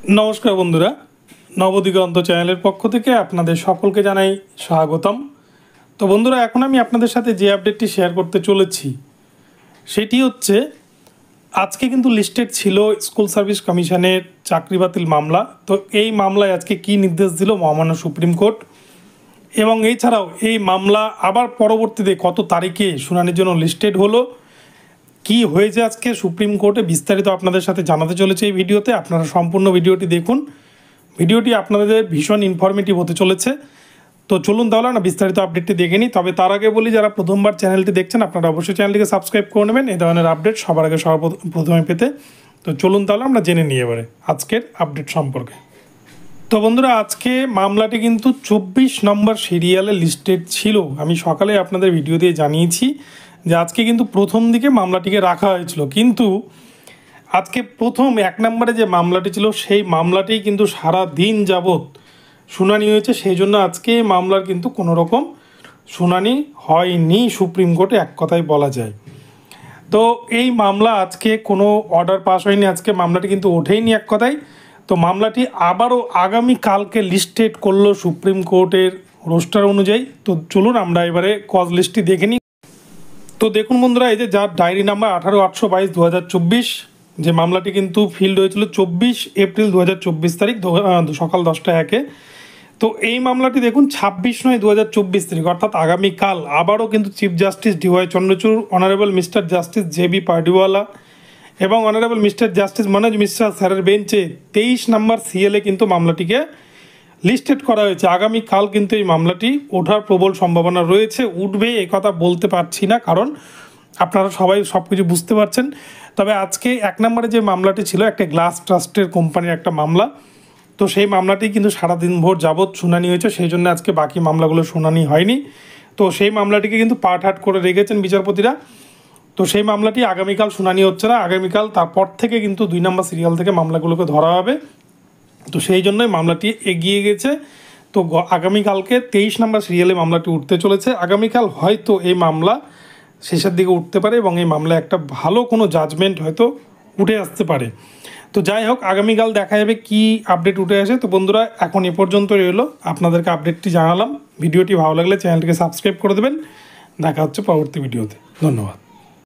नमस्कार बंधुरा नवदिगंत चैनल पक्ष থেকে আপনাদের সকলকে জানাই স্বাগতম। তো বন্ধুরা এখন আমি আপনাদের সাথে যে আপডেটটি শেয়ার করতে চলেছি সেটি হচ্ছে আজকে কিন্তু লিস্টেড ছিল স্কুল সার্ভিস কমিশনের চাকরি বাতিল মামলা। তো এই মামলায় আজকে কি নির্দেশ দিল মহামান্য সুপ্রিম কোর্ট এবং এছাড়াও এই মামলা আবার পরবর্তীতে কত তারিখে শুনানির জন্য লিস্টেড হলো, কি হয়েছে আজকে সুপ্রিম কোর্টে বিস্তারিত আপনাদের সাথে জানাতে চলেছে এই ভিডিওতে। আপনারা সম্পূর্ণ ভিডিওটি দেখুন, ভিডিওটি আপনাদের ভীষণ ইনফরমেটিভ হতে চলেছে। তো চলুন তাহলে না বিস্তারিত আপডেটটি দেখে নিই। তবে তার আগে বলি, যারা প্রথমবার চ্যানেলটি দেখছেন আপনারা অবশ্যই চ্যানেলটিকে সাবস্ক্রাইব করে নেবেন এই ধরনের আপডেট সবার আগে প্রথমে পেতে। তো চলুন তাহলে আমরা জেনে নিই এবারে আজকের আপডেট সম্পর্কে। তো বন্ধুরা আজকে মামলাটি কিন্তু 24 নম্বর সিরিয়ালে লিস্টেড ছিল। আমি সকালে আপনাদের ভিডিও দিয়ে জানিয়েছি যে আজকে কিন্তু প্রথম দিকে মামলাটিকে রাখা হয়েছিল, কিন্তু আজকে প্রথম 1 নম্বরে যে মামলাটি ছিল সেই মামলাটি কিন্তু সারা দিন যাবত শুনানি হয়েছে। সেই জন্য আজকে মামলার কিন্তু কোনো রকম শুনানি হয়নি সুপ্রিম কোর্টে, এক কথায় বলা যায়। তো এই মামলা আজকে কোনো অর্ডার পাস হয়নি, আজকে মামলাটি কিন্তু ওঠেইনি এক কথায়। তো মামলাটি আবারও আগামী কালকে লিস্টেড করলো সুপ্রিম কোর্টের রোস্টার অনুযায়ী। তো চলুন আমরা এবারে কজ লিস্টটি দেখে নিই। তো দেখুন বন্ধুরা, এই যে যার ডায়েরি নাম্বার 18-822-2024, যে মামলাটি কিন্তু ফিল্ড হয়েছিল 24 এপ্রিল 2024 তারিখ সকাল 10টা 1-এ। তো এই মামলাটি দেখুন 26/9/2024 তারিখ অর্থাৎ আগামীকাল আবারও কিন্তু chief justice DY Chandrachud, honourable mister justice JB Pardiwala এবং honourable mister justice Manoj Mishra স্যারের বেঞ্চে 23 নম্বর সিএলে কিন্তু মামলাটিকে লিস্টেড করা হয়েছে। আগামীকাল কিন্তু এই মামলাটি ওঠার প্রবল সম্ভাবনা রয়েছে। উঠবে এই কথা বলতে পারছি না, কারণ আপনারা সবাই সব কিছু বুঝতে পারছেন। তবে আজকে 1 নম্বরে যে মামলাটি ছিল একটা গ্লাস ট্রাস্টের কোম্পানির একটা মামলা। তো সেই মামলাটি কিন্তু সারাদিন ভোর যাবৎ শুনানি হয়েছে, সেই জন্য আজকে বাকি মামলাগুলো শুনানি হয়নি। তো সেই মামলাটিকে কিন্তু পার্ট হাট করে রেখেছেন বিচারপতিরা। তো সেই মামলাটি আগামীকাল শুনানি হচ্ছে না, আগামীকাল তারপর থেকে কিন্তু 2 নম্বর সিরিয়াল থেকে মামলাগুলোকে ধরা হবে। তো সেই জন্যই মামলাটি এগিয়ে গেছে। তো আগামীকালকে 23 নম্বর সিরিয়ালে মামলাটি উঠতে চলেছে। আগামীকাল হয়তো এই মামলা শেষের দিকে উঠতে পারে এবং এই মামলায় একটা ভালো কোনো জাজমেন্ট হয়তো উঠে আসতে পারে। তো যাই হোক, আগামীকাল দেখা যাবে কি আপডেট উঠে আসে। তো বন্ধুরা এখন এ পর্যন্ত রইলো, আপনাদেরকে আপডেটটি জানালাম। ভিডিওটি ভালো লাগলে চ্যানেলটিকে সাবস্ক্রাইব করে দেবেন। দেখা হচ্ছে পরবর্তী ভিডিওতে। ধন্যবাদ।